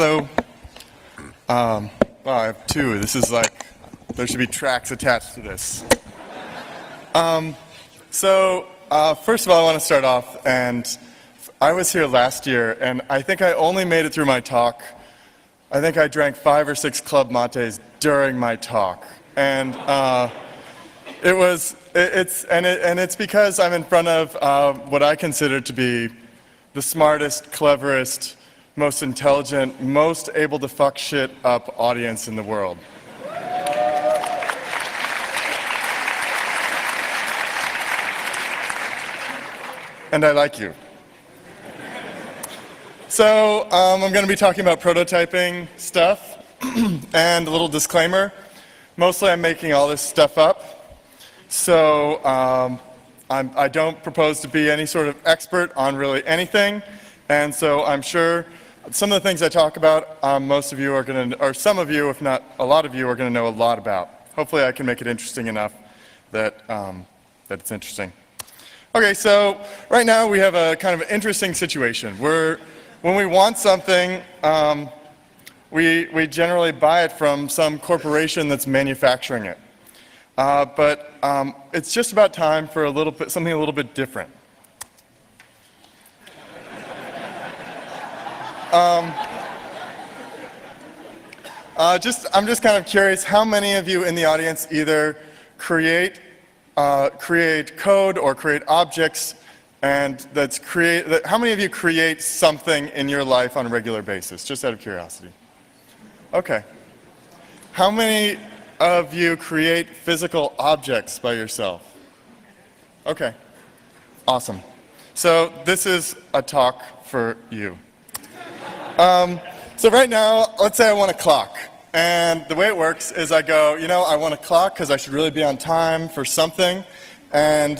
Hello. Wow, I have two. This is like, there should be tracks attached to this. First of all, I want to start off, and I was here last year, and I think I only made it through my talk. I think I drank 5 or 6 club mates during my talk, and it's because I'm in front of what I consider to be the smartest, cleverest, most intelligent, most able to fuck shit up audience in the world. And I like you. So I'm going to be talking about prototyping stuff, and a little disclaimer. Mostly I'm making all this stuff up, so I don't propose to be any sort of expert on really anything, and so I'm sure some of the things I talk about, most of you are going to, or some of you, if not a lot of you, are going to know a lot about. Hopefully I can make it interesting enough that, that it's interesting. Okay, so right now we have a kind of interesting situation. When we want something, we generally buy it from some corporation that's manufacturing it. But it's just about time for something a little bit different. I'm just kind of curious, how many of you in the audience either create code or create objects, and how many of you create something in your life on a regular basis, just out of curiosity? Okay. How many of you create physical objects by yourself? Okay. Awesome. So this is a talk for you. So right now, let's say I want a clock. And the way it works is I go, I want a clock because I should really be on time for something. And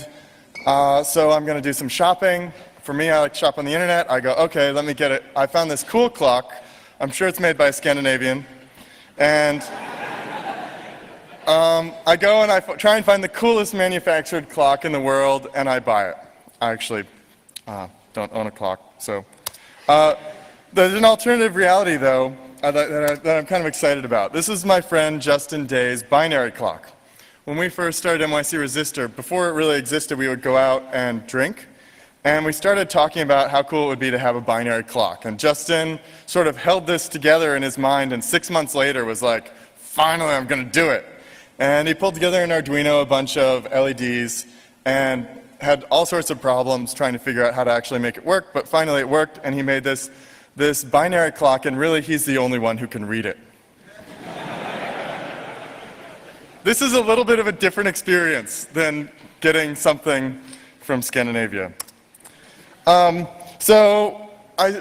so I'm going to do some shopping. For me, I like to shop on the internet. I go, okay, let me get it. I found this cool clock. I'm sure it's made by a Scandinavian. And I go and I try and find the coolest manufactured clock in the world, and I buy it. I actually don't own a clock, so. There's an alternative reality, though, that I'm kind of excited about. This is my friend Justin Day's binary clock. When we first started NYC Resistor, before it really existed, we would go out and drink, and we started talking about how cool it would be to have a binary clock. And Justin sort of held this together in his mind, and 6 months later was like, finally, I'm going to do it. And he pulled together in Arduino a bunch of LEDs and had all sorts of problems trying to figure out how to actually make it work, but finally it worked, and he made this binary clock, and really he's the only one who can read it. This is a little bit of a different experience than getting something from Scandinavia. When I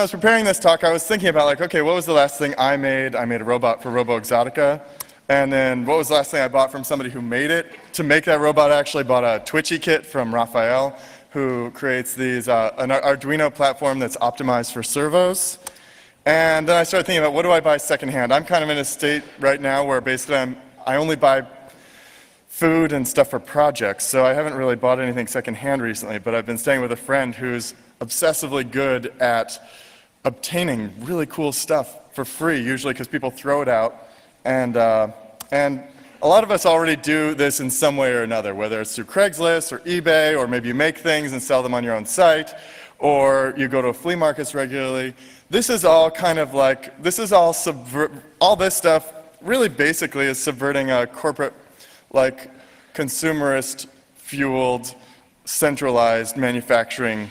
was preparing this talk, I was thinking about like, okay, what was the last thing I made? I made a robot for Robo Exotica. And then what was the last thing I bought from somebody who made it? To make that robot, I actually bought a Twitchy kit from Raphael, who creates an Arduino platform that's optimized for servos. And then I started thinking about, what do I buy secondhand? I'm kind of in a state right now where basically I only buy food and stuff for projects, so I haven't really bought anything secondhand recently, but I've been staying with a friend who's obsessively good at obtaining really cool stuff for free, usually because people throw it out. And a lot of us already do this in some way or another, whether it's through Craigslist or eBay, or maybe you make things and sell them on your own site, or you go to flea markets regularly. This is all kind of like, all this stuff really basically is subverting a corporate, like, consumerist fueled, centralized manufacturing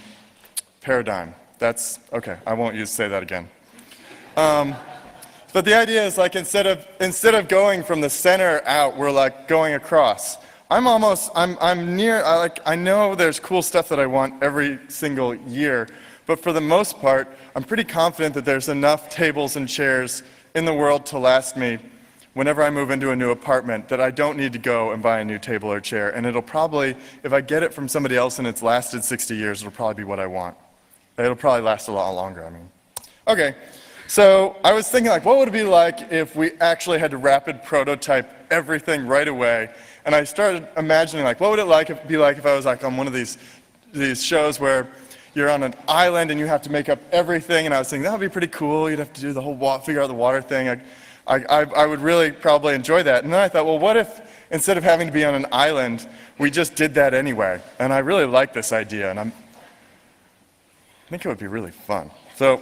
paradigm. Okay, I won't say that again. But the idea is like instead of going from the center out, we're like going across. I know there's cool stuff that I want every single year, but for the most part, I'm pretty confident that there's enough tables and chairs in the world to last me whenever I move into a new apartment that I don't need to go and buy a new table or chair. And it'll probably, if I get it from somebody else and it's lasted 60 years, it'll probably be what I want. It'll probably last a lot longer, I mean. Okay. So I was thinking, like, what would it be like if we actually had to rapid prototype everything right away? And I started imagining, like, what would it be like if I was like on one of these shows where you're on an island and you have to make up everything, and I was thinking that would be pretty cool. You'd have to do the whole figure out the water thing. I would really probably enjoy that. And then I thought, well, what if instead of having to be on an island, we just did that anyway? And I really like this idea, and I think it would be really fun. So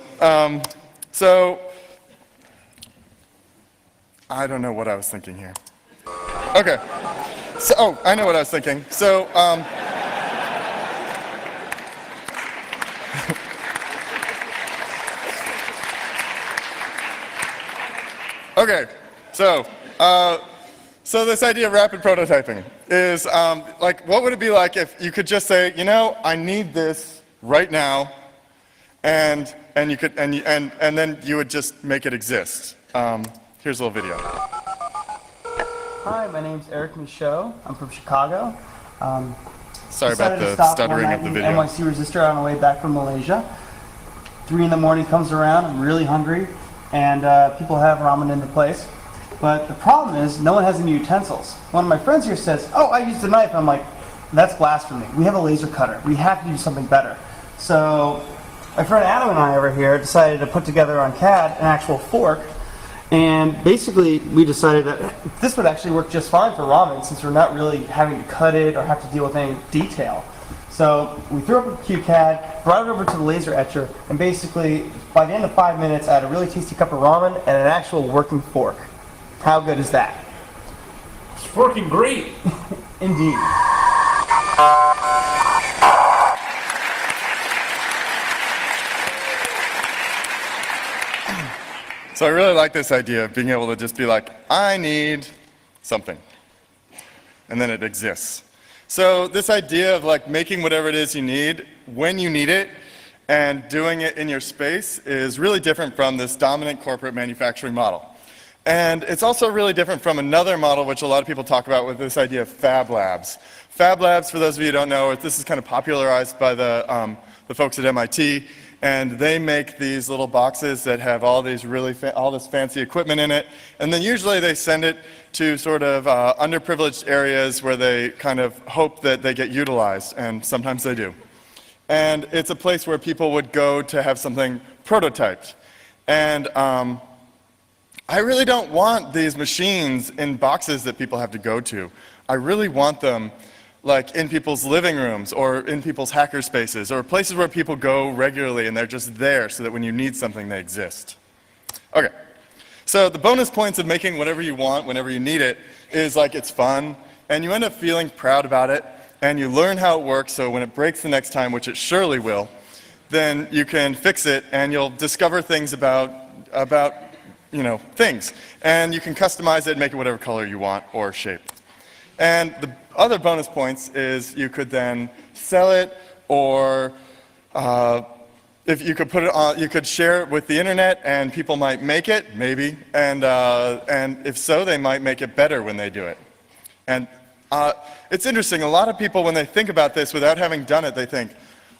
I don't know what I was thinking here. Okay. So, oh, I know what I was thinking. So, okay. So this idea of rapid prototyping is like, what would it be like if you could just say, you know, I need this right now, and then you would just make it exist. Here's a little video. Hi, my name's Eric Michaud. I'm from Chicago. Sorry about the stuttering of the video. NYC Resistor on the way back from Malaysia. 3 in the morning comes around, I'm really hungry, and people have ramen in the place. But the problem is, no one has any utensils. One of my friends here says, oh, I used a knife. I'm like, that's blasphemy. We have a laser cutter. We have to do something better. So my friend Adam and I over here decided to put together on CAD an actual fork. And basically, we decided that this would actually work just fine for ramen, since we're not really having to cut it or have to deal with any detail. So we threw up a QCAD, brought it over to the laser etcher, and basically, by the end of 5 minutes, I had a really tasty cup of ramen and an actual working fork. How good is that? It's working great. Indeed. So I really like this idea of being able to just be like, I need something, and then it exists. So this idea of like making whatever it is you need when you need it and doing it in your space is really different from this dominant corporate manufacturing model. And it's also really different from another model which a lot of people talk about with this idea of Fab Labs. Fab Labs, for those of you who don't know, this is kind of popularized by the folks at MIT. And they make these little boxes that have all these all this fancy equipment in it, and then usually they send it to sort of underprivileged areas where they kind of hope that they get utilized, and sometimes they do. And it's a place where people would go to have something prototyped. And I really don't want these machines in boxes that people have to go to. I really want them like in people's living rooms or in people's hackerspaces or places where people go regularly and they're just there so that when you need something they exist. Okay, so the bonus points of making whatever you want whenever you need it is like it's fun and you end up feeling proud about it and you learn how it works, so when it breaks the next time, which it surely will, then you can fix it and you'll discover things about you know, things, and you can customize it and make it whatever color you want or shape. And the other bonus points is you could then sell it, or if you could put it on, you could share it with the internet, and people might make it, maybe, and if so, they might make it better when they do it. And it's interesting. A lot of people, when they think about this without having done it, they think,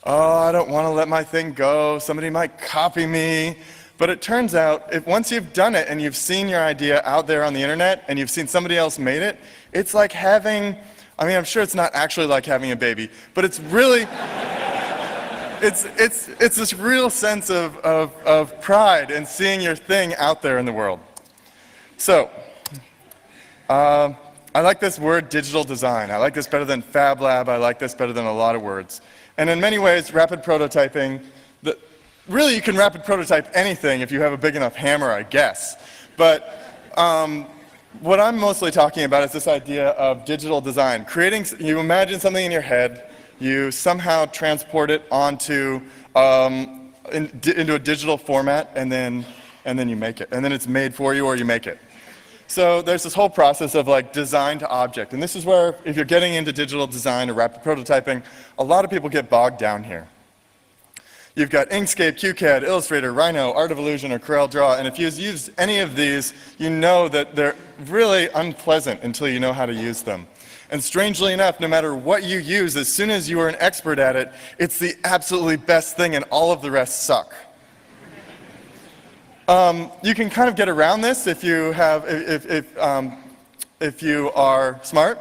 "Oh, I don't want to let my thing go. Somebody might copy me." But it turns out, if once you've done it and you've seen your idea out there on the internet and you've seen somebody else made it, it's like having, I mean, I'm sure it's not actually like having a baby, but it's really, it's this real sense of pride in seeing your thing out there in the world. So, I like this word digital design. I like this better than Fab Lab. I like this better than a lot of words. And in many ways, rapid prototyping, really, you can rapid prototype anything if you have a big enough hammer, I guess. But what I'm mostly talking about is this idea of digital design. You imagine something in your head, you somehow transport it onto into a digital format, and then you make it. And then it's made for you, or you make it. So there's this whole process of like design to object. And this is where, if you're getting into digital design or rapid prototyping, a lot of people get bogged down here. You've got Inkscape, QCAD, Illustrator, Rhino, Art of Illusion, or CorelDRAW, and if you've used any of these, you know that they're really unpleasant until you know how to use them. And strangely enough, no matter what you use, as soon as you are an expert at it, it's the absolutely best thing and all of the rest suck. You can kind of get around this if you have, if you are smart.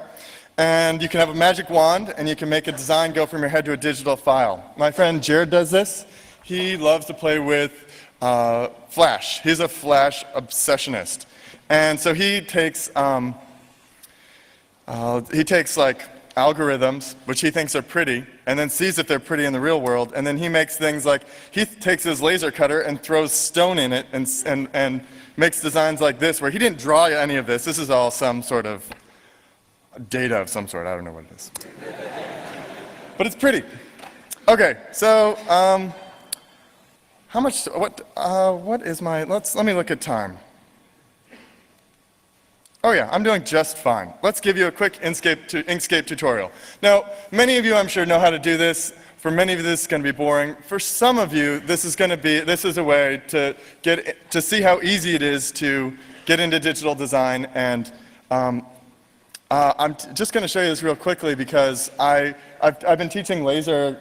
And you can have a magic wand, and you can make a design go from your head to a digital file. My friend Jared does this. He loves to play with Flash. He's a Flash obsessionist. And so he takes like algorithms, which he thinks are pretty, and then sees if they're pretty in the real world, and then he makes things like, he takes his laser cutter and throws stone in it and makes designs like this, where he didn't draw any of this. This is all some sort of data of some sort. I don't know what it is. But it's pretty. Okay, so how much, what is my, let me look at time. Oh yeah, I'm doing just fine. Let's give you a quick Inkscape tutorial. Now, many of you I'm sure know how to do this. For many of you this is going to be boring. For some of you, this is a way to see how easy it is to get into digital design. And I'm just going to show you this real quickly because I've been teaching laser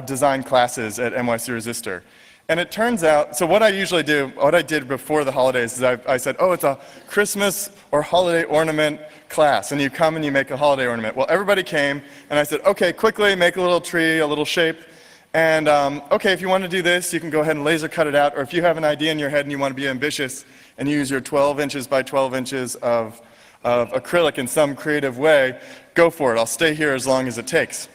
design classes at NYC Resistor. And it turns out, so what I usually do, what I did before the holidays is I said, oh, it's a Christmas or holiday ornament class, and you come and you make a holiday ornament. Well, everybody came, and I said, okay, quickly make a little tree, a little shape, and okay, if you want to do this, you can go ahead and laser cut it out, or if you have an idea in your head and you want to be ambitious and use your 12 inches by 12 inches of acrylic in some creative way, go for it. I'll stay here as long as it takes.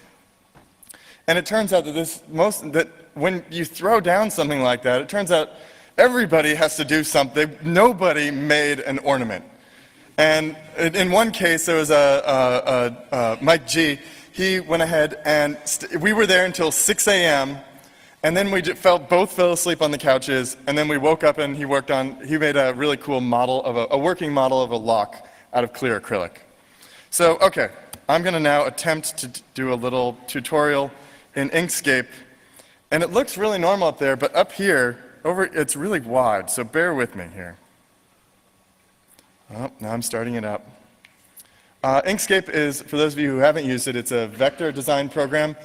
And it turns out that when you throw down something like that, it turns out everybody has to do something. Nobody made an ornament. And in one case, there was Mike G. He went ahead and we were there until 6 a.m. And then we both fell asleep on the couches. And then we woke up and he made a really cool model of a working model of a lock out of clear acrylic. So, okay, I'm going to now attempt to do a little tutorial in Inkscape. And it looks really normal up there, but up here, it's really wide, so bear with me here. Oh, now I'm starting it up. Inkscape is, for those of you who haven't used it, it's a vector design program.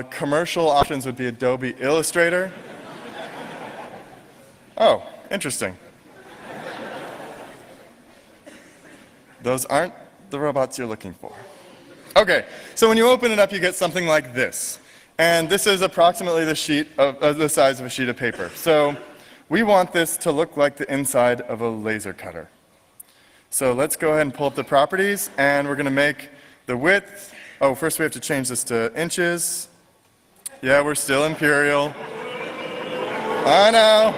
Commercial options would be Adobe Illustrator. Oh, interesting. Those aren't the robots you're looking for. Okay, so when you open it up, you get something like this. And this is approximately the size of a sheet of paper. So we want this to look like the inside of a laser cutter. So let's go ahead and pull up the properties, and we're going to make the width. Oh, first we have to change this to inches. Yeah, we're still imperial. I know.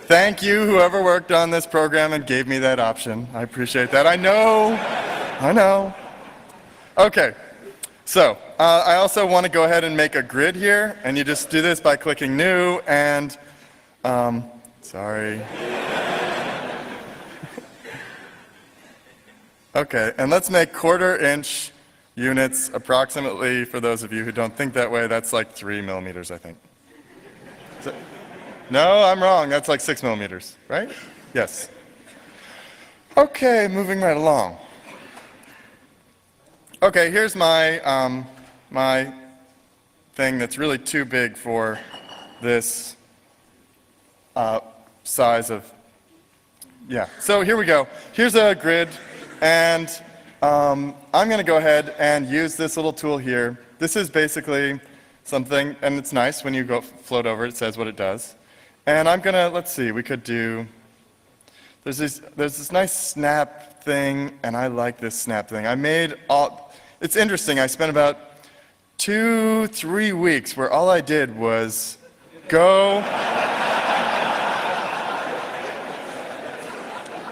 Thank you, whoever worked on this program and gave me that option. I appreciate that. I know. Okay, so I also want to go ahead and make a grid here, and you just do this by clicking New, and, sorry. Okay, and let's make 1/4 inch units approximately, for those of you who don't think that way, that's like 3 millimeters, I think. No, I'm wrong, that's like 6 millimeters, right? Yes. Okay, moving right along. Okay, here's my my thing that's really too big for this size of, yeah. So here we go. Here's a grid, and I'm going to go ahead and use this little tool here. This is basically something, and it's nice when you go float over, it says what it does. And I'm going to, let's see, we could do, there's this nice snap thing, and I like this snap thing. It's interesting, I spent about 2-3 weeks where all I did was go,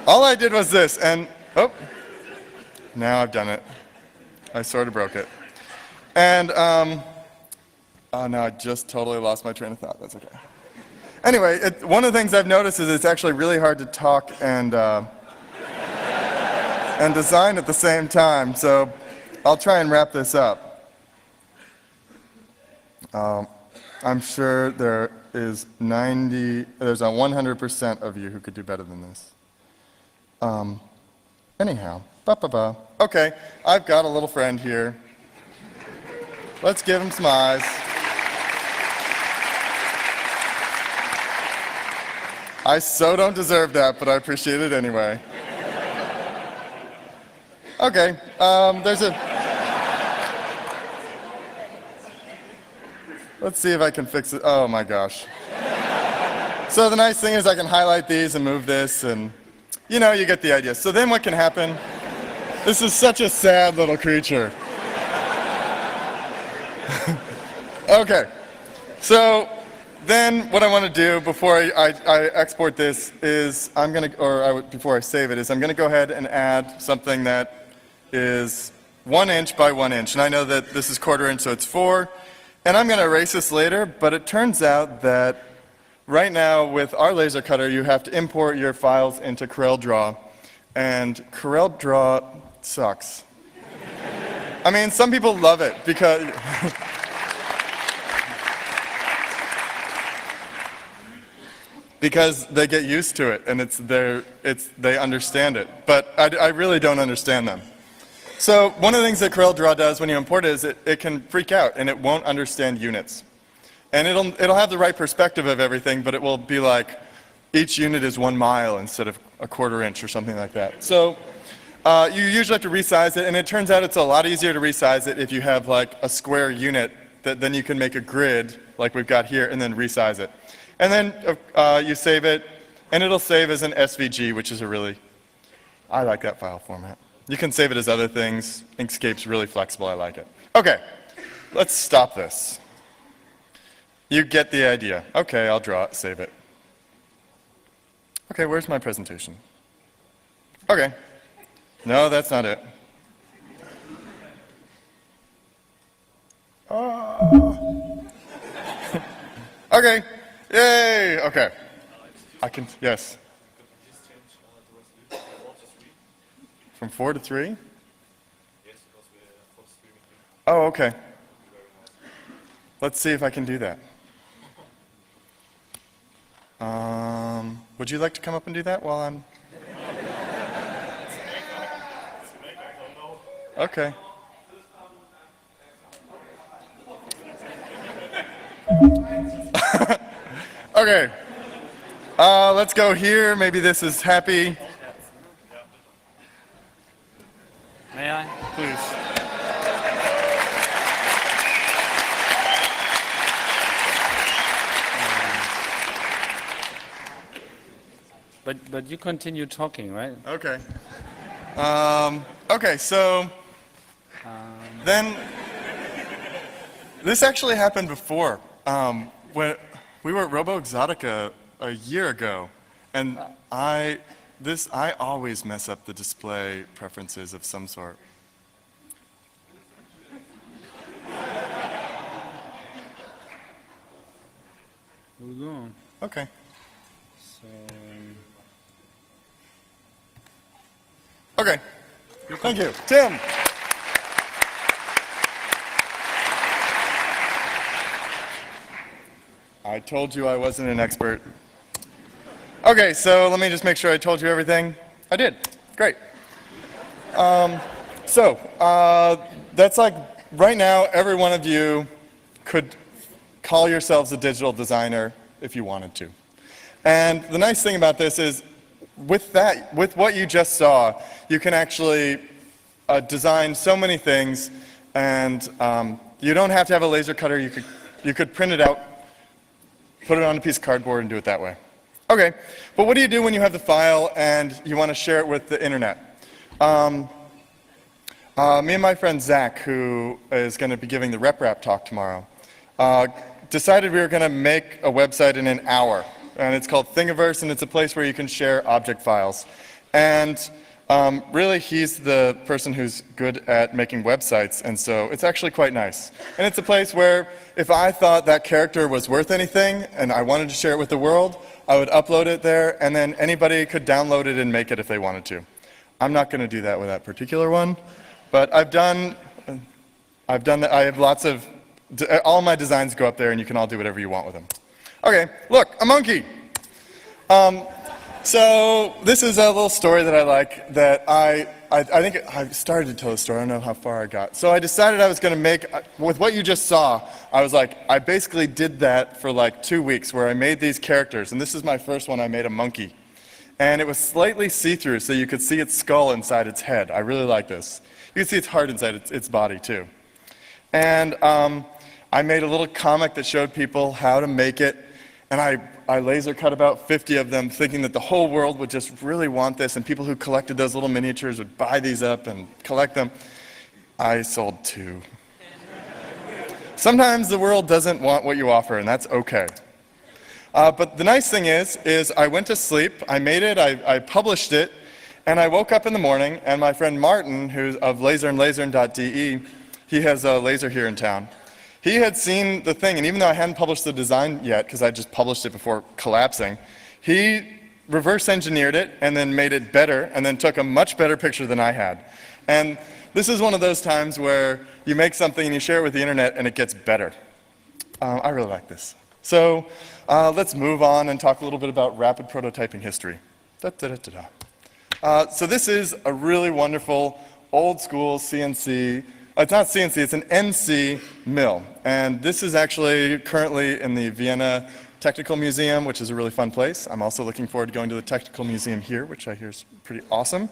all I did was this, and, oh, now I've done it. I sort of broke it. And, oh no, I just totally lost my train of thought, that's okay. Anyway, one of the things I've noticed is it's actually really hard to talk and design at the same time, so I'll try and wrap this up. I'm sure there's a 100% of you who could do better than this. Anyhow, okay, I've got a little friend here. Let's give him some eyes. I so don't deserve that, but I appreciate it anyway. Okay, there's a... Let's see if I can fix it. Oh my gosh. So the nice thing is I can highlight these and move this, and you know, you get the idea. So then what can happen? This is such a sad little creature. Okay, so then what I want to do before I export this is before I save it, is I'm going to go ahead and add something that is 1 inch by 1 inch. And I know that this is 1/4 inch, so it's 4. And I'm going to erase this later, but it turns out that right now with our laser cutter, you have to import your files into CorelDRAW. And CorelDRAW sucks. I mean, some people love it because... because they get used to it and they understand it. But I really don't understand them. So one of the things that CorelDRAW does when you import it is it can freak out and it won't understand units. And it'll have the right perspective of everything, but it will be like each unit is 1 mile instead of 1/4 inch or something like that. So you usually have to resize it, and it turns out it's a lot easier to resize it if you have like a square unit that then you can make a grid like we've got here and then resize it. And then you save it, and it'll save as an SVG, which is I like that file format. You can save it as other things. Inkscape's really flexible, I like it. Okay, let's stop this. You get the idea. Okay, I'll draw it, save it. Okay, where's my presentation? Okay, no, that's not it. Okay. Yay! Okay. I can, yes. From 4 to 3? Oh, okay. Let's see if I can do that. Would you like to come up and do that while I'm... Okay. Okay, let's go here. Maybe this is happy. May I? Please. But you continue talking, right? Okay. Okay, so then this actually happened before. When we were at Robo Exotica a year ago, and I always mess up the display preferences of some sort. Hold on. Okay. So, Okay. Thank you. Tim. I told you I wasn't an expert. Okay, so let me just make sure I told you everything. I did. Great. That's like, right now, every one of you could call yourselves a digital designer if you wanted to. And the nice thing about this is, with what you just saw, you can actually design so many things, and you don't have to have a laser cutter. You could print it out, put it on a piece of cardboard, and do it that way. Okay, but what do you do when you have the file and you want to share it with the internet? Me and my friend Zach, who is going to be giving the RepRap talk tomorrow, decided we were going to make a website in an hour. And it's called Thingiverse, and it's a place where you can share object files. And really, he's the person who's good at making websites, and so it's actually quite nice. And it's a place where if I thought that character was worth anything and I wanted to share it with the world, I would upload it there, and then anybody could download it and make it if they wanted to. I'm not going to do that with that particular one, but I've done that. I have lots of, all my designs go up there, and you can all do whatever you want with them. Okay, look, a monkey. So this is a little story that I like, that I I think I started to tell the story. I don't know how far I got. So I decided I was going to make, with what you just saw, I was like, I basically did that for like 2 weeks where I made these characters. And this is my first one. I made a monkey. And it was slightly see-through, so you could see its skull inside its head. I really like this. You can see its heart inside its body, too. And I made a little comic that showed people how to make it. And I laser cut about 50 of them, thinking that the whole world would just really want this, and people who collected those little miniatures would buy these up and collect them. I sold 2. Sometimes the world doesn't want what you offer, and that's okay. But the nice thing is I went to sleep, I made it, I published it, and I woke up in the morning, and my friend Martin, who's of laserandlasern.de, he has a laser here in town. He had seen the thing, and even though I hadn't published the design yet, because I just published it before collapsing, he reverse engineered it and then made it better, and then took a much better picture than I had. And this is one of those times where you make something and you share it with the internet and it gets better. I really like this. So let's move on and talk a little bit about rapid prototyping history. So this is a really wonderful old school CNC. It's not CNC, it's an NC mill. And this is actually currently in the Vienna Technical Museum, which is a really fun place. I'm also looking forward to going to the Technical Museum here, which I hear is pretty awesome.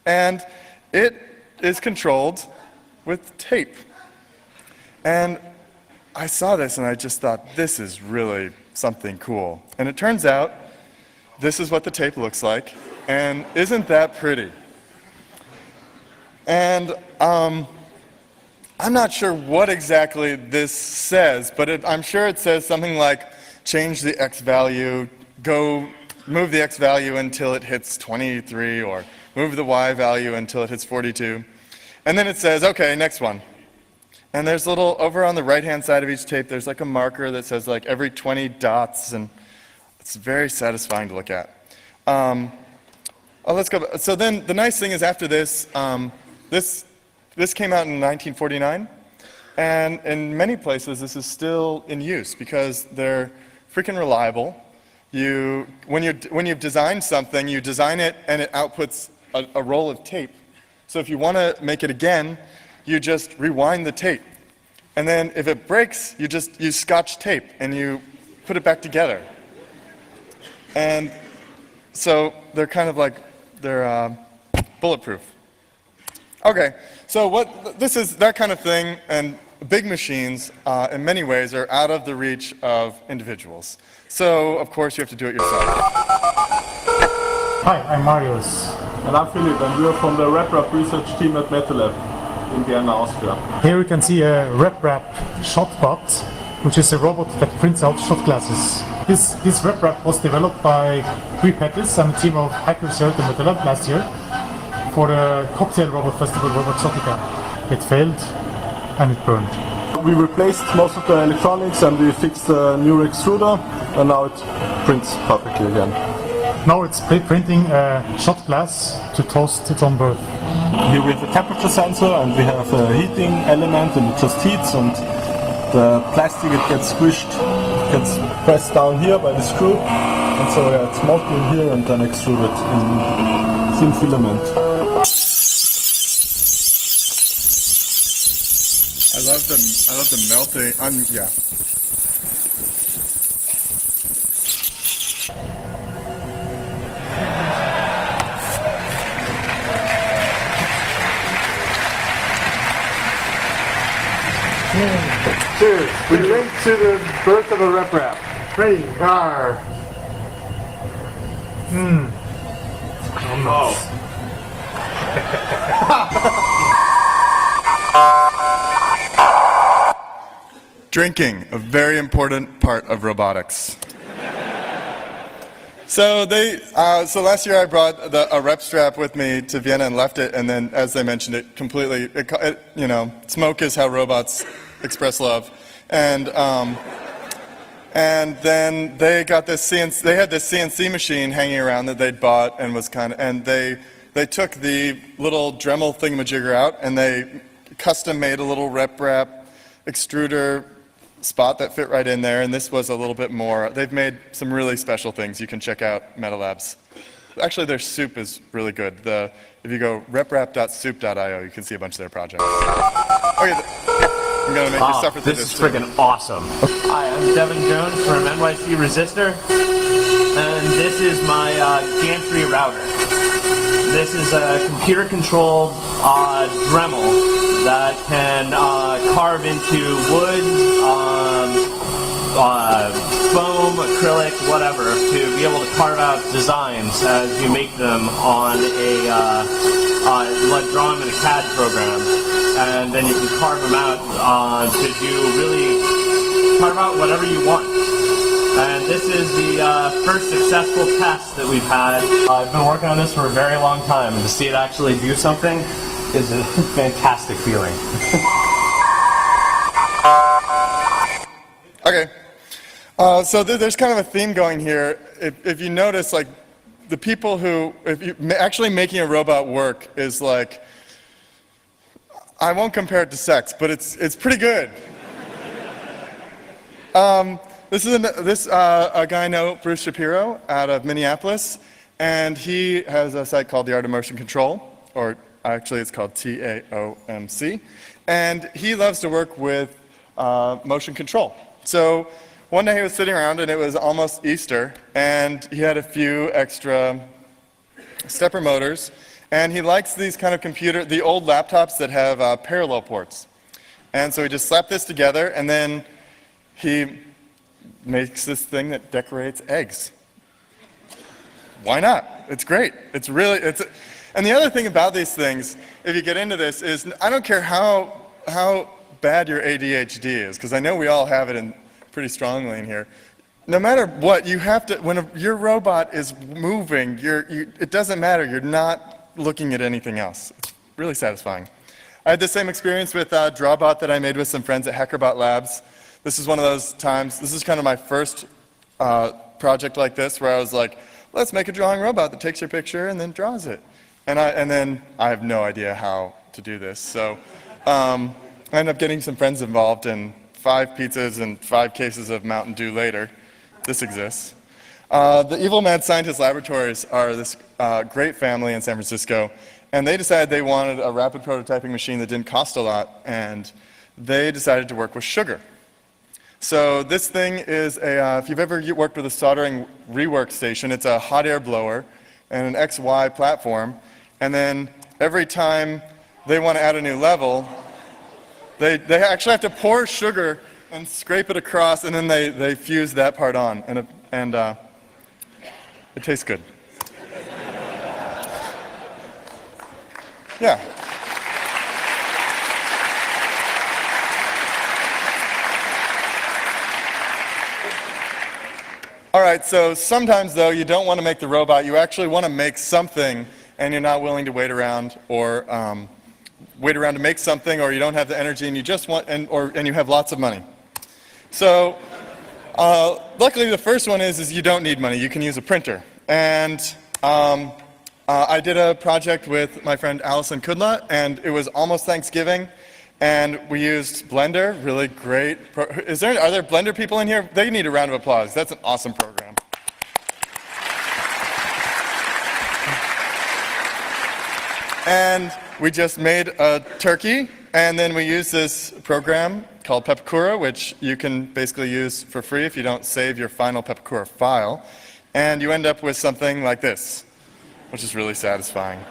And it is controlled with tape. And I saw this and I just thought, this is really something cool. And it turns out, this is what the tape looks like. And isn't that pretty? And I'm not sure what exactly this says, but I'm sure it says something like, change the X value, move the X value until it hits 23, or move the Y value until it hits 42. And then it says, okay, next one. And there's a little, over on the right-hand side of each tape, there's like a marker that says like every 20 dots, and it's very satisfying to look at. Let's go. So then the nice thing is after this, this came out in 1949, and in many places this is still in use because they're freaking reliable. When you've designed something, you design it and it outputs a roll of tape. So if you want to make it again, you just rewind the tape. And then if it breaks, you just use Scotch tape and you put it back together. And so they're kind of like, they're bulletproof. Okay, so this is that kind of thing, and big machines, in many ways, are out of the reach of individuals. So, of course, you have to do it yourself. Hi, I'm Marius. And I'm Philip, and we're from the RepRap research team at MetaLab in Vienna, Austria. Here we can see a RepRap shotbot, which is a robot that prints out shot glasses. This RepRap was developed by Guy Pettis and a team of hackers here at the MetaLab last year for the cocktail robot festival Robototica. It failed and it burned. We replaced most of the electronics and we fixed the new extruder, and now it prints perfectly again. Now it's printing a shot glass to toast its own birth. Here we have a temperature sensor and we have a heating element, and it just heats, and the plastic, it gets squished, gets pressed down here by the screw, and so yeah, it's melted in here and then extruded in thin filament. I love the melting. Yeah. Cheers. We drink to the birth of a RepRap. Ready? Arr. Oh. Drinking, a very important part of robotics. So last year I brought a rep strap with me to Vienna and left it, and then, as they mentioned, it completely, smoke is how robots express love. And then they got this they had this CNC machine hanging around that they'd bought, and they took the little Dremel thingamajigger out, and they custom made a little RepRap extruder spot that fit right in there, and this was a little bit more. They've made some really special things. You can check out MetaLab's actually their soup is really good. If you go reprap.soup.io, you can see a bunch of their projects. Okay, I'm gonna make you suffer through this this. is freaking awesome. Hi, I'm Devin Jones from NYC Resistor, and this is my gantry router. This is a computer-controlled Dremel that can carve into wood, foam, acrylic, whatever, to be able to carve out designs as you make them on like draw them in a CAD program, and then you can carve them out to carve out whatever you want. And this is the first successful test that we've had. I've been working on this for a very long time, and to see it actually do something is a fantastic feeling. Okay. So there's kind of a theme going here. If you notice, like, the people who, actually making a robot work is like, I won't compare it to sex, but it's pretty good. This is a guy I know, Bruce Shapiro, out of Minneapolis, and he has a site called The Art of Motion Control, or actually it's called TAOMC, and he loves to work with motion control. So one day he was sitting around and it was almost Easter, and he had a few extra stepper motors, and he likes these kind of the old laptops that have parallel ports. And so he just slapped this together, and then he makes this thing that decorates eggs. Why not? It's great. And the other thing about these things, if you get into this, is I don't care how bad your ADHD is, because I know we all have it pretty strongly in here. No matter what, you have to, when your robot is moving, it doesn't matter, you're not looking at anything else. It's really satisfying. I had the same experience with Drawbot that I made with some friends at Hackerbot Labs. This is one of those times, this is kind of my first project like this, where I was like, let's make a drawing robot that takes your picture and then draws it. And then I have no idea how to do this. So I ended up getting some friends involved, and 5 pizzas and 5 cases of Mountain Dew later, this exists. The Evil Mad Scientist Laboratories are this great family in San Francisco, and they decided they wanted a rapid prototyping machine that didn't cost a lot, and they decided to work with sugar. So this thing is if you've ever worked with a soldering rework station, it's a hot air blower and an XY platform, and then every time they want to add a new level, they actually have to pour sugar and scrape it across, and then they fuse that part on, and it tastes good. Yeah. All right, so sometimes, though, you don't want to make the robot. You actually want to make something, and you're not willing to wait around to make something, or you don't have the energy, and you just want, and you have lots of money. So, luckily, the first one is you don't need money. You can use a printer. And I did a project with my friend Allison Kudla, and it was almost Thanksgiving. And we used Blender, really great. Are there Blender people in here? They need a round of applause. That's an awesome program. And we just made a turkey, and then we used this program called Pepakura, which you can basically use for free if you don't save your final Pepakura file. And you end up with something like this, which is really satisfying.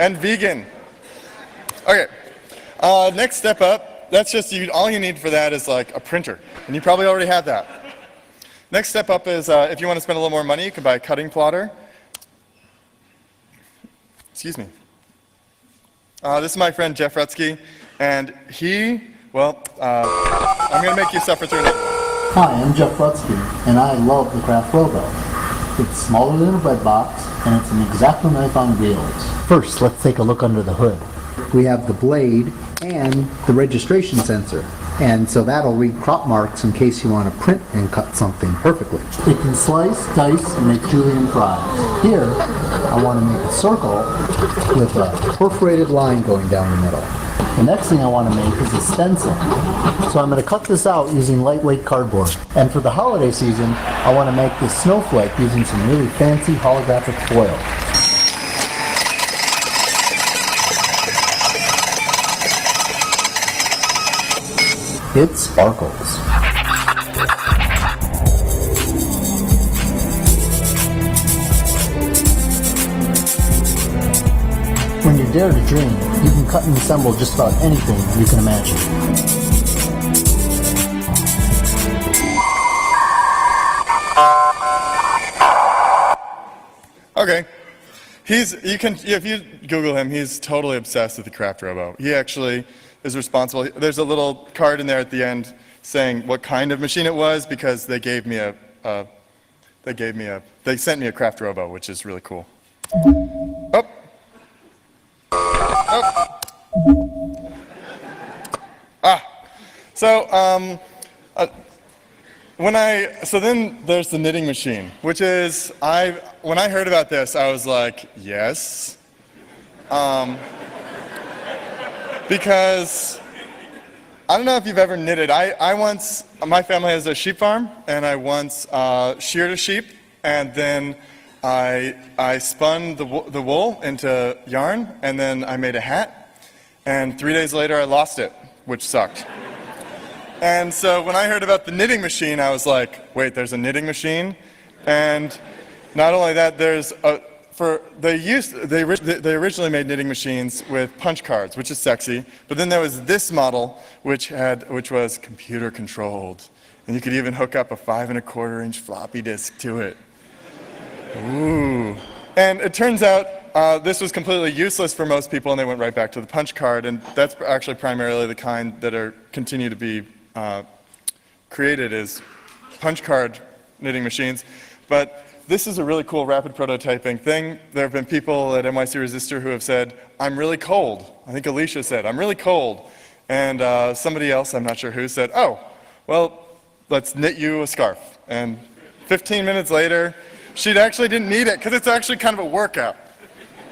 And vegan. Okay, next step up, that's just all you need for that is like a printer, and you probably already have that. Next step up is if you want to spend a little more money, you can buy a cutting plotter. Excuse me. This is my friend Jeff Rutsky, and I'm going to make you suffer through it. Hi, I'm Jeff Rutsky, and I love the Craft Robo. It's smaller than a bread box, and it's an X-Acto knife on wheels. First, let's take a look under the hood. We have the blade and the registration sensor, and so that'll read crop marks in case you want to print and cut something perfectly. It can slice, dice, and make julienne fries. Here, I want to make a circle with a perforated line going down the middle. The next thing I want to make is a stencil. So I'm going to cut this out using lightweight cardboard. And for the holiday season, I want to make this snowflake using some really fancy holographic foil. It sparkles. When you dare to dream, you can cut and assemble just about anything you can imagine. Okay. If you Google him, he's totally obsessed with the Craft Robo. He actually is responsible. There's a little card in there at the end saying what kind of machine it was, because they sent me a Craft Robo, which is really cool. Oh. Oh. So, so then there's the knitting machine, which is, when I heard about this, I was like, yes. Because, I don't know if you've ever knitted. My family has a sheep farm, and I once sheared a sheep, and then I spun the wool into yarn, and then I made a hat, and 3 days later I lost it, which sucked. And so when I heard about the knitting machine, I was like, wait, there's a knitting machine? And not only that, they originally made knitting machines with punch cards, which is sexy, but then there was this model which was computer controlled. And you could even hook up a 5 1/4 inch floppy disk to it. Ooh. And it turns out this was completely useless for most people, and they went right back to the punch card, and that's actually primarily the kind that continue to be created is punch card knitting machines. But this is a really cool rapid prototyping thing. There have been people at NYC Resistor who have said, I'm really cold. I think Alicia said, I'm really cold. And somebody else, I'm not sure who, said, oh, well, let's knit you a scarf. And 15 minutes later, she actually didn't need it, because it's actually kind of a workout.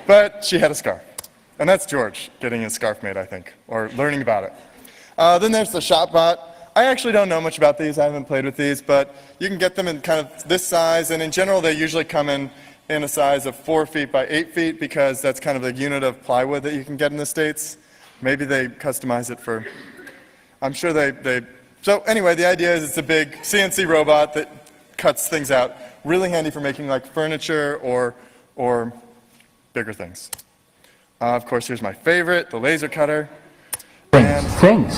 But she had a scarf. And that's George getting his scarf made, I think, or learning about it. Then there's the ShopBot. I actually don't know much about these. I haven't played with these, but you can get them in kind of this size, and in general, they usually come in a size of 4 feet by 8 feet, because that's kind of the unit of plywood that you can get in the States. Maybe they customize it for, I'm sure so anyway, the idea is it's a big CNC robot that cuts things out. Really handy for making like furniture or bigger things. Of course, here's my favorite, the laser cutter. Things.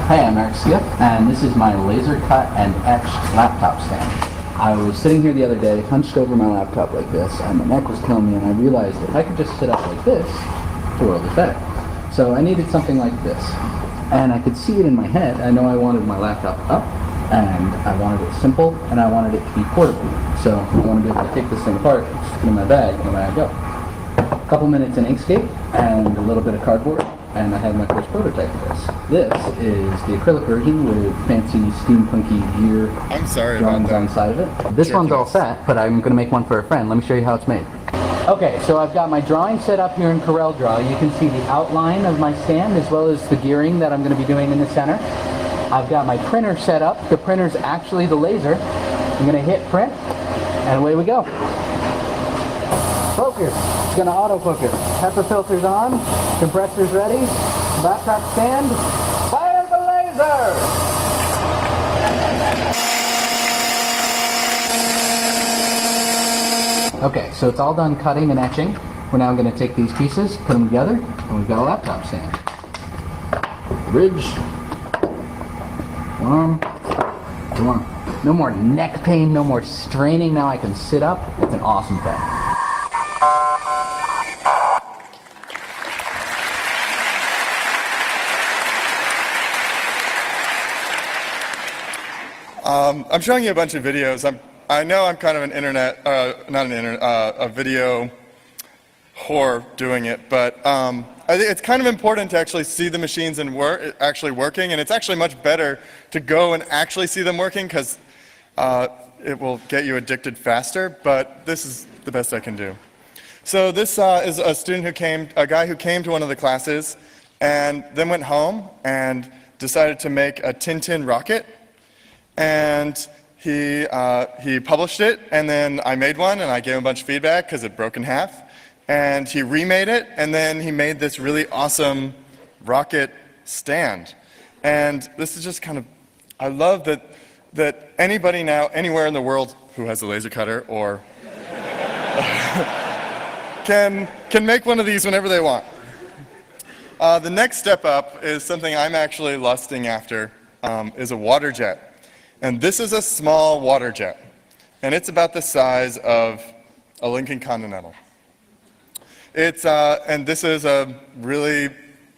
Hi, I'm Eric Skip, and this is my laser cut and etch laptop stand. I was sitting here the other day, hunched over my laptop like this, and my neck was killing me, and I realized if I could just sit up like this, the world is better. So I needed something like this. And I could see it in my head. I know I wanted my laptop up, and I wanted it simple, and I wanted it to be portable. So I want to be able to take this thing apart, stick it in my bag, and away I go. A couple minutes in Inkscape, and a little bit of cardboard, and I have my first prototype of this. This is the acrylic version with fancy steampunky gear drawings on the side of it. This one's all set, but I'm going to make one for a friend. Let me show you how it's made. Okay, so I've got my drawing set up here in CorelDRAW. You can see the outline of my stand as well as the gearing that I'm going to be doing in the center. I've got my printer set up. The printer's actually the laser. I'm going to hit print, and away we go. Focus. It's going to autofocus. Pepper filter's on. Compressor's ready. Laptop stand. Fire the laser! Okay, so it's all done cutting and etching. We're now going to take these pieces, put them together, and we've got a laptop stand. Bridge. One arm. Two arm. No more neck pain, no more straining. Now I can sit up. It's an awesome thing. I'm showing you a bunch of videos. I know I'm kind of an a video whore doing it, but I think it's kind of important to actually see the machines actually working, and it's actually much better to go and actually see them working, because it will get you addicted faster, but this is the best I can do. So this is a guy who came to one of the classes and then went home and decided to make a Tintin rocket. And he published it, and then I made one, and I gave him a bunch of feedback because it broke in half. And he remade it, and then he made this really awesome rocket stand. And this is just kind of, I love that anybody now, anywhere in the world who has a laser cutter or can make one of these whenever they want. The next step up is something I'm actually lusting after, is a water jet. And this is a small water jet. And it's about the size of a Lincoln Continental. And this is a really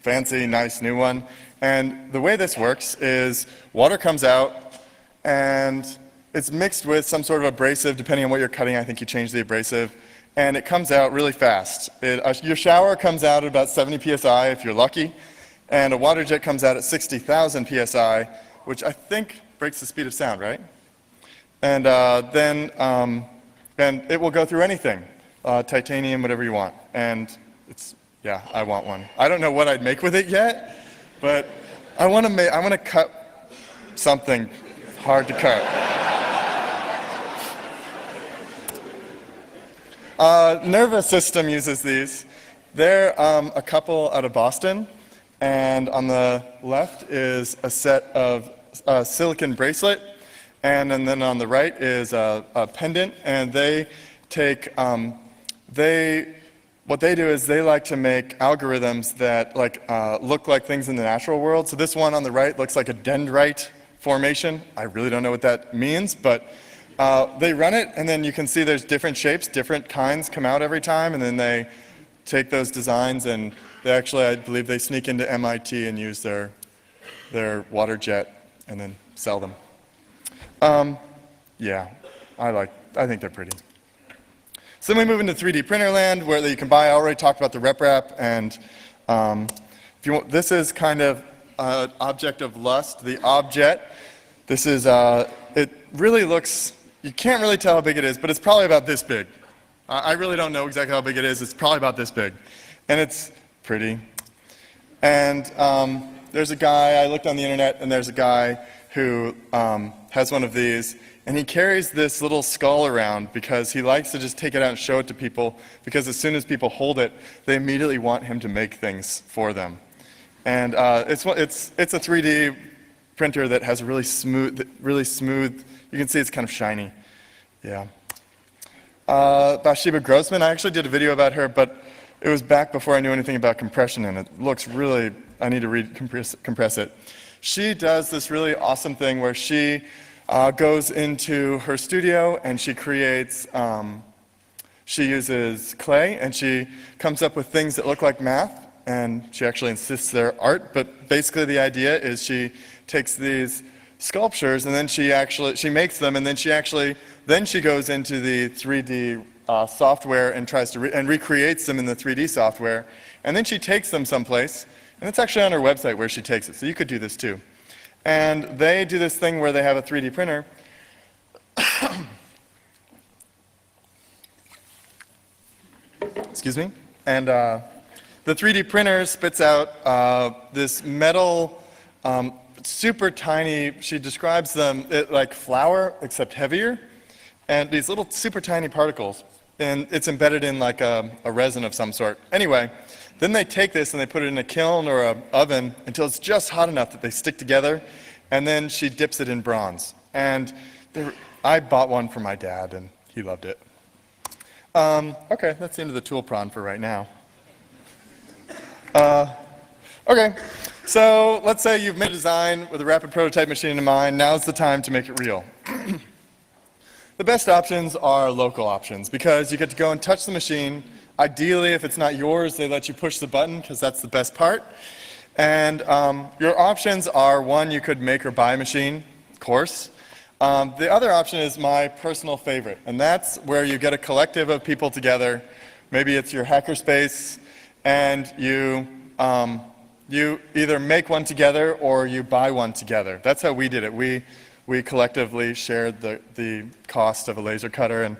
fancy, nice new one. And the way this works is water comes out, and it's mixed with some sort of abrasive, depending on what you're cutting. I think you change the abrasive. And it comes out really fast. Your shower comes out at about 70 psi if you're lucky, and a water jet comes out at 60,000 psi, which I think breaks the speed of sound, right? And then it will go through anything, titanium, whatever you want. And yeah, I want one. I don't know what I'd make with it yet, but I want to cut something hard to cut. Nervous System uses these. They're a couple out of Boston, and on the left is a set of silicon bracelet, and then on the right is a pendant, and they take, what they do is they like to make algorithms that look like things in the natural world. So this one on the right looks like a dendrite formation. I really don't know what that means, but they run it, and then you can see there's different shapes, different kinds come out every time, and then they take those designs, and they actually, I believe they sneak into MIT and use their water jet and then sell them. Yeah, I think they're pretty. So then we move into 3D printer land, where you can buy. I already talked about the RepRap, and if you want, this is kind of an object of lust, the objet. This is, it really looks, you can't really tell how big it is, but it's probably about this big. I really don't know exactly how big it is. It's probably about this big. And it's pretty. And there's a guy, I looked on the internet, and there's a guy who has one of these, and he carries this little skull around because he likes to just take it out and show it to people, because as soon as people hold it, they immediately want him to make things for them. And it's a 3D printer that has really smooth, you can see it's kind of shiny. Yeah. Bathsheba Grossman, I actually did a video about her, but it was back before I knew anything about compression, and it looks really, I need to compress it. She does this really awesome thing where she goes into her studio and she creates, she uses clay, and she comes up with things that look like math, and she actually insists they're art, but basically the idea is she takes these sculptures and then she makes them, and then she goes into the 3D software and tries to recreates them in the 3D software, and then she takes them someplace, and it's actually on her website where she takes it, so you could do this too. And they do this thing where they have a 3D printer. Excuse me. And the 3D printer spits out this metal, super tiny, she describes them like flour, except heavier, and these little super tiny particles. And it's embedded in like a resin of some sort. Anyway, then they take this and they put it in a kiln or an oven until it's just hot enough that they stick together, and then she dips it in bronze. And I bought one for my dad, and he loved it. Okay, that's the end of the tool prawn for right now. Okay, so let's say you've made a design with a rapid prototype machine in mind. Now's the time to make it real. The best options are local options, because you get to go and touch the machine. Ideally, if it's not yours, they let you push the button, because that's the best part. And your options are, one, you could make or buy a machine, of course. The other option is my personal favorite, and that's where you get a collective of people together. Maybe it's your hackerspace, and you either make one together or you buy one together. That's how we did it. We collectively shared the cost of a laser cutter, and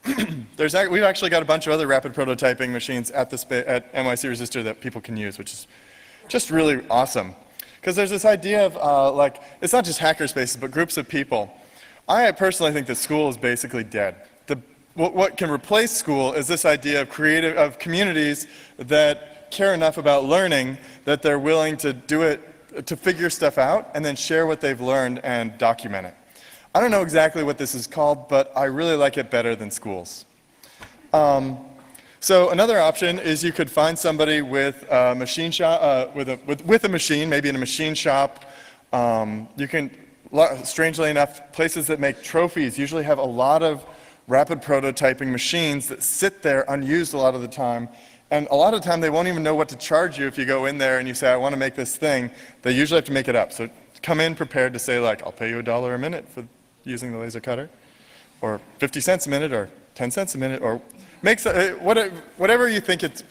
we've actually got a bunch of other rapid prototyping machines at NYC Resistor that people can use, which is just really awesome. Because there's this idea of, like, it's not just hackerspaces, but groups of people. I personally think that school is basically dead. What can replace school is this idea of communities that care enough about learning that they're willing to do it, to figure stuff out, and then share what they've learned and document it. I don't know exactly what this is called, but I really like it better than schools. So another option is you could find somebody with a machine shop, with a machine, maybe in a machine shop. You can, strangely enough, places that make trophies usually have a lot of rapid prototyping machines that sit there unused a lot of the time. And a lot of the time they won't even know what to charge you if you go in there and you say, I want to make this thing. They usually have to make it up. So come in prepared to say, like, I'll pay you $1 a minute for using the laser cutter, or 50 cents a minute, or 10 cents a minute, or whatever you think it's.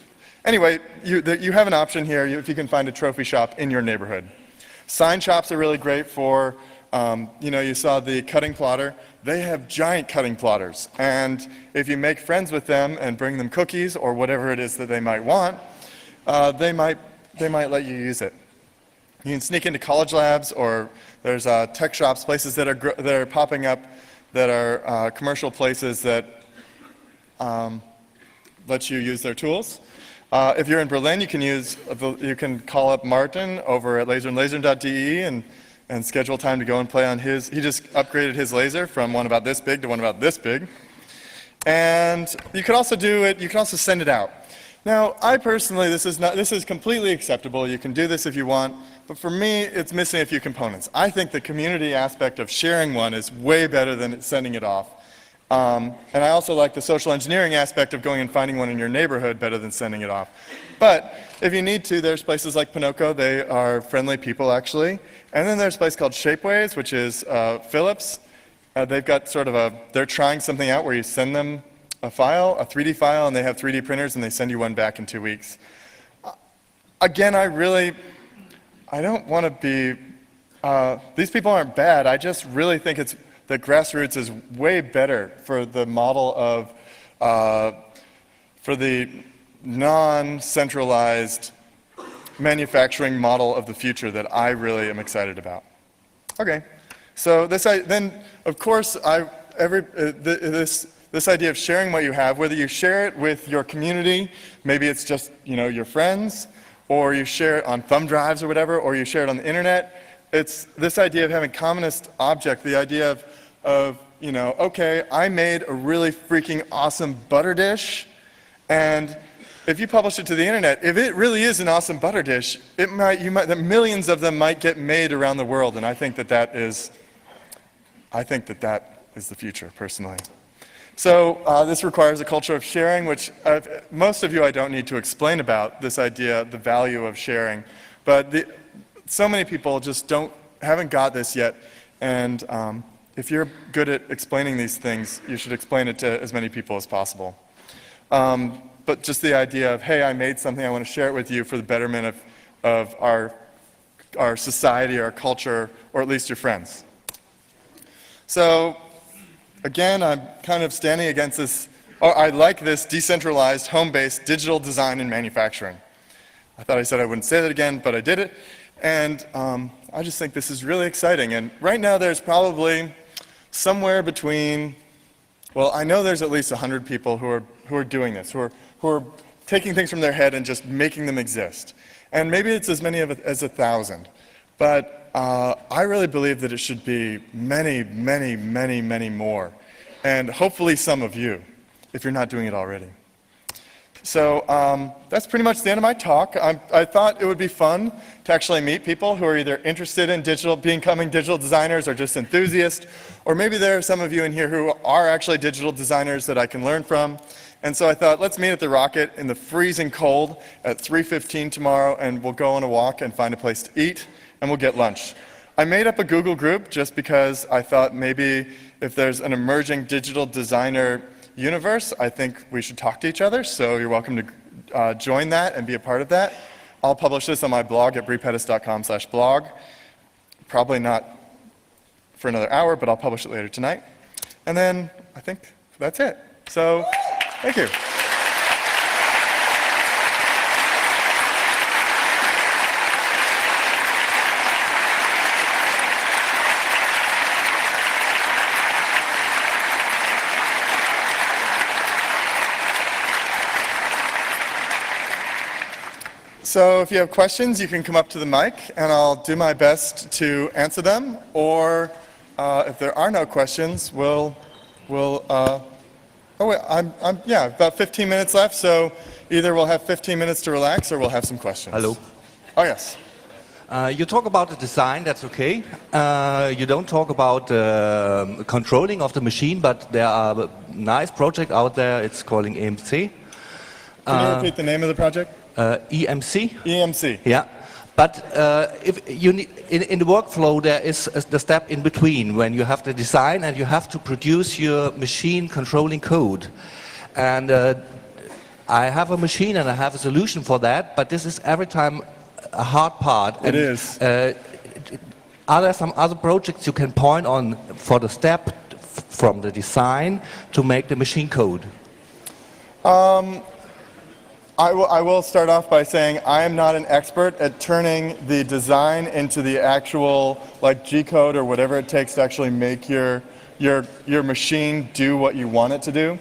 Anyway, you have an option here if you can find a trophy shop in your neighborhood. Sign shops are really great for, you saw the cutting plotter. They have giant cutting plotters. And if you make friends with them and bring them cookies or whatever it is that they might want, they might let you use it. You can sneak into college labs, or there's tech shops, places that are popping up that are commercial places that let you use their tools. If you're in Berlin, you can call up Martin over at laserandlaser.de and schedule time to go and play on his. He just upgraded his laser from one about this big to one about this big. And you can also do it. You can also send it out. Now, I personally, this is completely acceptable. You can do this if you want. But for me, it's missing a few components. I think the community aspect of sharing one is way better than sending it off. And I also like the social engineering aspect of going and finding one in your neighborhood better than sending it off. But if you need to, there's places like Pinocchio. They are friendly people, actually. And then there's a place called Shapeways, which is Philips. They've got they're trying something out where you send them a file, a 3D file, and they have 3D printers, and they send you one back in 2 weeks. Again, I don't want to be, these people aren't bad. I just really think that grassroots is way better for the model of, for the non-centralized manufacturing model of the future that I really am excited about. Okay, so then of course this idea of sharing what you have, whether you share it with your community, maybe it's just your friends, or you share it on thumb drives or whatever, or you share it on the internet. It's this idea of having commonest object, the idea of okay, I made a really freaking awesome butter dish, and if you publish it to the internet, if it really is an awesome butter dish, millions of them might get made around the world, and I think that is the future, personally. So this requires a culture of sharing, which most of you I don't need to explain about, this idea, the value of sharing, but so many people just haven't got this yet, and if you're good at explaining these things, you should explain it to as many people as possible. But just the idea of, hey, I made something, I want to share it with you for the betterment of our society, our culture, or at least your friends. So again, I'm kind of standing against this, I like this decentralized, home-based digital design and manufacturing. I thought I said I wouldn't say that again, but I did it. And I just think this is really exciting. And right now there's probably somewhere between, well, I know there's at least 100 people who are doing this, who are taking things from their head and just making them exist. And maybe it's as many as 1,000. But I really believe that it should be many, many, many, many more. And hopefully some of you, if you're not doing it already. So that's pretty much the end of my talk. I thought it would be fun to actually meet people who are either interested in becoming digital designers, or just enthusiasts, or maybe there are some of you in here who are actually digital designers that I can learn from. And so I thought, let's meet at the Rocket in the freezing cold at 3:15 tomorrow, and we'll go on a walk and find a place to eat, and we'll get lunch. I made up a Google group just because I thought maybe if there's an emerging digital designer universe, I think we should talk to each other, so you're welcome to join that and be a part of that. I'll publish this on my blog at brepettis.com/blog. Probably not for another hour, but I'll publish it later tonight. And then I think that's it. So, thank you. So if you have questions, you can come up to the mic, and I'll do my best to answer them. Or if there are no questions, we'll oh wait, yeah, about 15 minutes left. So either we'll have 15 minutes to relax, or we'll have some questions. Hello. Oh yes. You talk about the design, that's okay. You don't talk about controlling of the machine, but there are a nice project out there. It's called EMC. Can you repeat the name of the project? EMC. EMC. Yeah, but if you need, in the workflow there is the step in between when you have the design and you have to produce your machine controlling code. And I have a machine and I have a solution for that, but this is every time a hard part. It is. Are there some other projects you can point on for the step from the design to make the machine code? I will start off by saying I am not an expert at turning the design into the actual like G code or whatever it takes to actually make your machine do what you want it to do.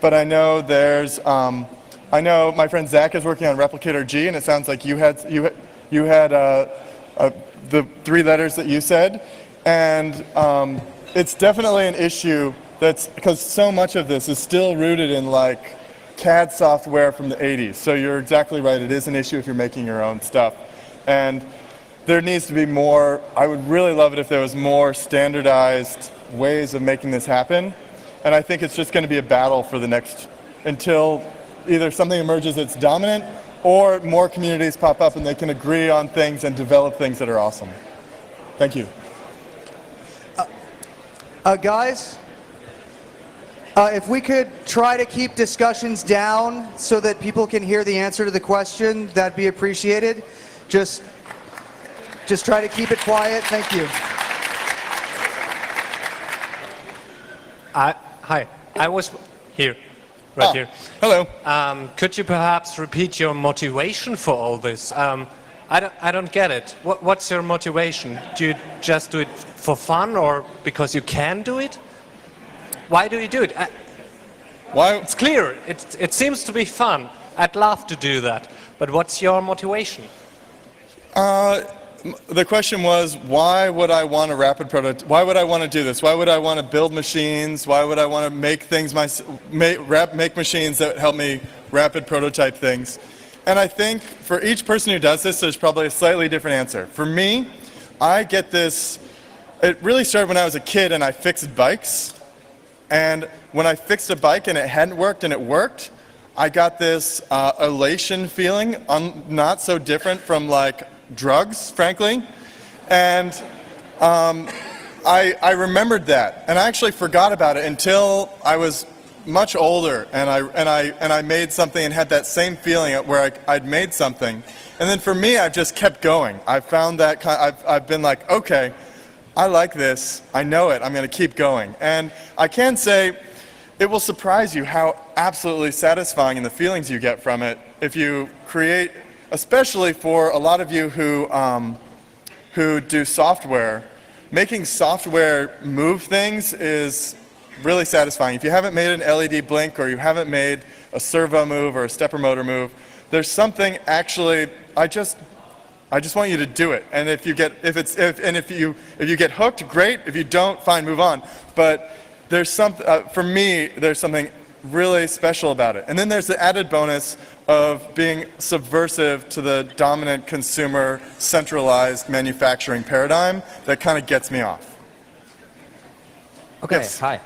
But I know there's I know my friend Zach is working on Replicator G, and it sounds like you had the 3 letters that you said, and it's definitely an issue that's because so much of this is still rooted in like CAD software from the 80s. So you're exactly right. It is an issue if you're making your own stuff. And there needs to be more, I would really love it if there was more standardized ways of making this happen. And I think it's just going to be a battle for the next, until either something emerges that's dominant or more communities pop up and they can agree on things and develop things that are awesome. Thank you. Guys? If we could try to keep discussions down so that people can hear the answer to the question, that'd be appreciated. Just try to keep it quiet. Thank you. Hi, I was here, right here. Hello. Could you perhaps repeat your motivation for all this? I don't get it. What's your motivation? Do you just do it for fun or because you can do it? Why do you do it? Why? It's clear. It seems to be fun. I'd love to do that. But what's your motivation? The question was, why would I want a rapid prototype? Why would I want to do this? Why would I want to build machines? Why would I want to make things make machines that help me rapid prototype things? And I think for each person who does this, there's probably a slightly different answer. For me, I get this. It really started when I was a kid and I fixed bikes. And when I fixed a bike and it hadn't worked and it worked, I got this elation feeling, not so different from like drugs, frankly. And I remembered that, and I actually forgot about it until I was much older, and I made something and had that same feeling where I'd made something. And then for me, I've just kept going. I found that I've been like, okay, I like this, I know it, I'm going to keep going. And I can say it will surprise you how absolutely satisfying and the feelings you get from it if you create, especially for a lot of you who do software. Making software move things is really satisfying. If you haven't made an LED blink or you haven't made a servo move or a stepper motor move, there's something actually, I just want you to do it. And if you get hooked, great. If you don't, fine, move on. But there's for me, there's something really special about it. And then there's the added bonus of being subversive to the dominant consumer centralized manufacturing paradigm that kind of gets me off. Okay, yes. Hi.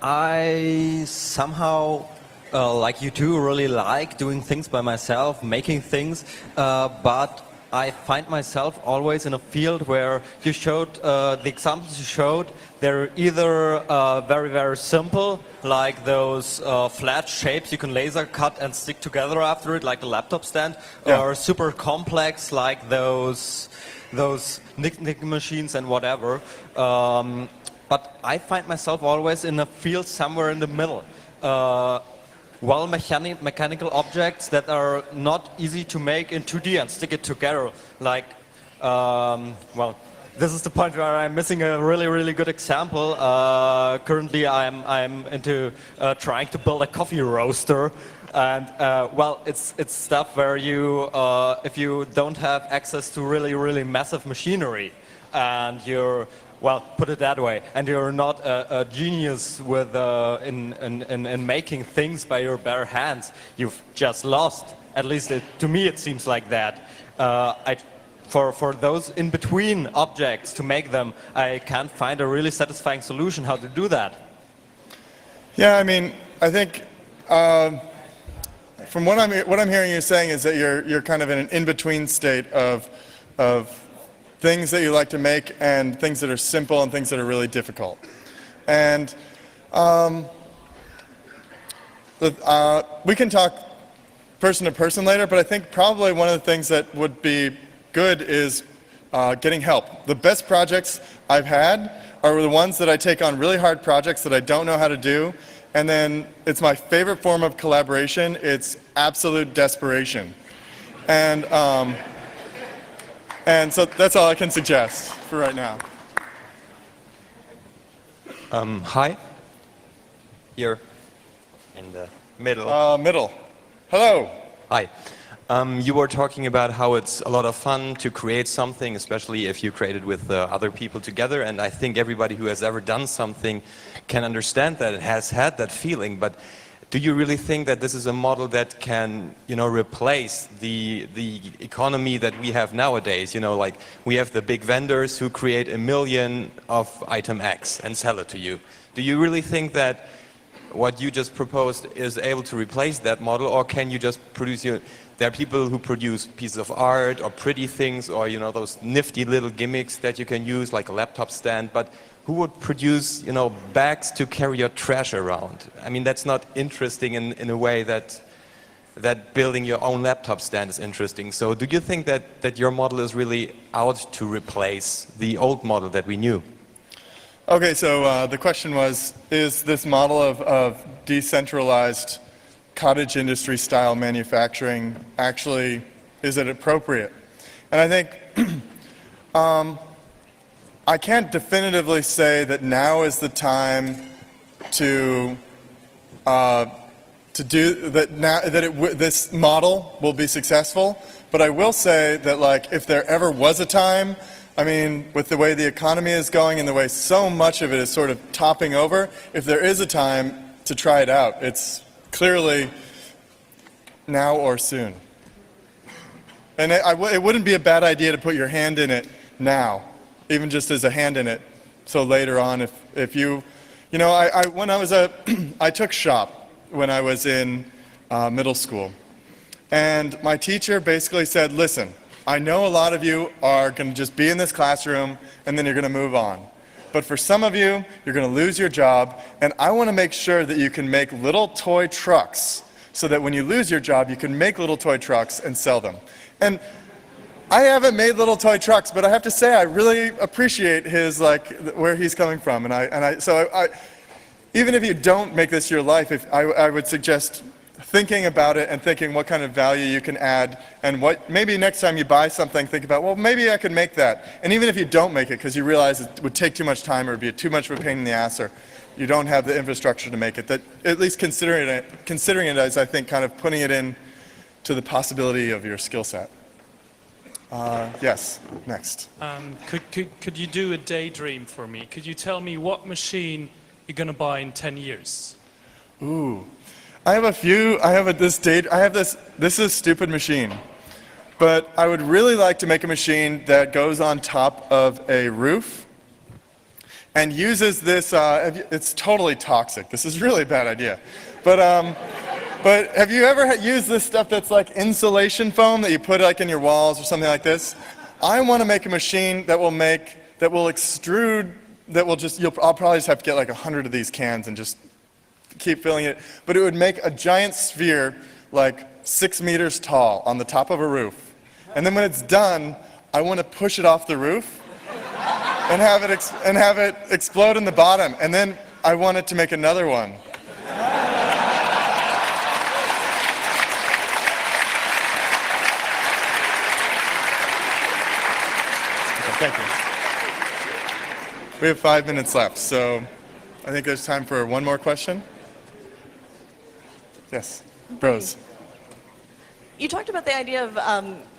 I somehow, like you do, really like doing things by myself, making things, but I find myself always in a field where you showed, the examples you showed, they're either very, very simple, like those flat shapes you can laser cut and stick together after it, like the laptop stand, Yeah. or super complex, like those knitting machines and whatever. but I find myself always in a field somewhere in the middle. Mechanical objects that are not easy to make in 2D and stick it together. Like, well, this is the point where I'm missing a really, really good example. Currently, I'm into trying to build a coffee roaster. And well, it's stuff where you, if you don't have access to really, really massive machinery, and you're, well, put it that way, and you're not a genius with in making things by your bare hands, you've just lost. At least to me, it seems like that. For those in between objects to make them, I can't find a really satisfying solution how to do that. Yeah, I mean, I think. From what I'm hearing you saying is that you're kind of in an in-between state of things that you like to make and things that are simple and things that are really difficult. And we can talk person to person later, but I think probably one of the things that would be good is getting help. The best projects I've had are the ones that I take on really hard projects that I don't know how to do. And then it's my favorite form of collaboration. It's absolute desperation. And so that's all I can suggest for right now. Hi. Here in the middle. Middle. Hello. Hi. You were talking about how it's a lot of fun to create something, especially if you create it with other people together. And I think everybody who has ever done something can understand that, it has had that feeling. But do you really think that this is a model that can, replace the economy that we have nowadays? Like we have the big vendors who create 1 million of item X and sell it to you. Do you really think that what you just proposed is able to replace that model, or can you just produce there are people who produce pieces of art or pretty things or those nifty little gimmicks that you can use like a laptop stand, but who would produce bags to carry your trash around? I mean, that's not interesting in a way that building your own laptop stand is interesting. So do you think that your model is really out to replace the old model that we knew? Okay, so the question was, is this model of decentralized cottage industry style manufacturing actually, is it appropriate? And I think I can't definitively say that now is the time to do that. Now that this model will be successful, but I will say that, like, if there ever was a time, I mean, with the way the economy is going and the way so much of it is sort of topping over, if there is a time to try it out, it's clearly now or soon. And it wouldn't be a bad idea to put your hand in it now, even just as a hand in it. So later on, if you when I was I took shop when I was in middle school. And my teacher basically said, listen, I know a lot of you are going to just be in this classroom and then you're going to move on. But for some of you, you're going to lose your job, and I want to make sure that you can make little toy trucks so that when you lose your job, you can make little toy trucks and sell them. And I haven't made little toy trucks, but I have to say I really appreciate his, where he's coming from. So even if you don't make this your life, I would suggest thinking about it and thinking what kind of value you can add, and maybe next time you buy something, think about, well, maybe I can make that. And even if you don't make it because you realize it would take too much time or it'd be too much of a pain in the ass, or you don't have the infrastructure to make it, that at least considering it as, I think, kind of putting it in to the possibility of your skill set. Yes, next. Could you do a daydream for me? Could you tell me what machine you're going to buy in 10 years? Ooh. I have a few. This is a stupid machine, but I would really like to make a machine that goes on top of a roof and uses this, it's totally toxic. This is really a bad idea. But have you ever used this stuff that's like insulation foam that you put like in your walls or something like this? I want to make a machine that will extrude, I'll probably just have to get like 100 of these cans and just keep filling it, but it would make a giant sphere like 6 meters tall on the top of a roof. And then when it's done, I want to push it off the roof and have it explode in the bottom, and then I wanted to make another one. Okay, thank you. We have 5 minutes left, so I think there's time for one more question. Yes, Rose. You talked about the idea of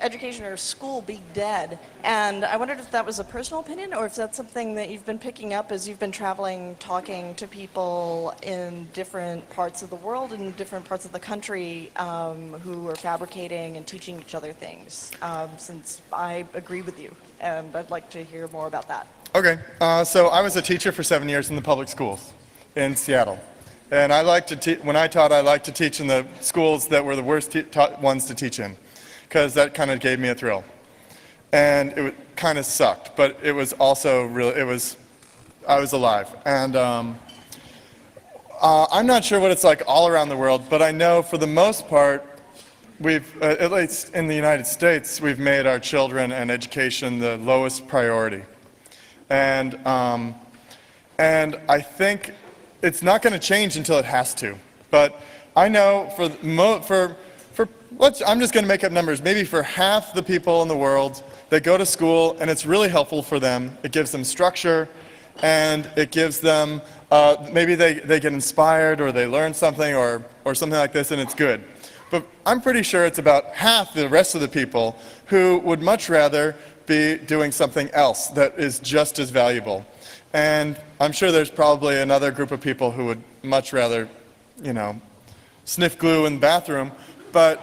education or school being dead, and I wondered if that was a personal opinion or if that's something that you've been picking up as you've been traveling, talking to people in different parts of the world and different parts of the country who are fabricating and teaching each other things, since I agree with you, and I'd like to hear more about that. Okay, so I was a teacher for 7 years in the public schools in Seattle. And I like to when I taught, I liked to teach in the schools that were the worst ones to teach in, because that kind of gave me a thrill. And it kind of sucked, but it was also really, I was alive. And I'm not sure what it's like all around the world, but I know for the most part, we've, at least in the United States, we've made our children and education the lowest priority. And I think it's not going to change until it has to. But I know I'm just going to make up numbers, maybe for half the people in the world, they go to school and it's really helpful for them. It gives them structure and it gives them, maybe they get inspired or they learn something or something like this and it's good. But I'm pretty sure it's about half the rest of the people who would much rather be doing something else that is just as valuable. And I'm sure there's probably another group of people who would much rather, you know, sniff glue in the bathroom. But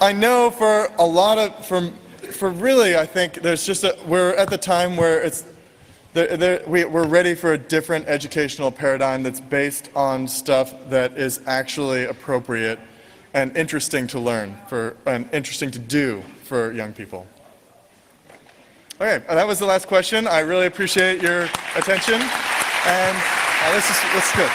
I know for a lot of, for really, I think there's just we're at the time where it's, we're ready for a different educational paradigm that's based on stuff that is actually appropriate and interesting to learn and interesting to do for young people. Okay, that was the last question. I really appreciate your attention, and this is good.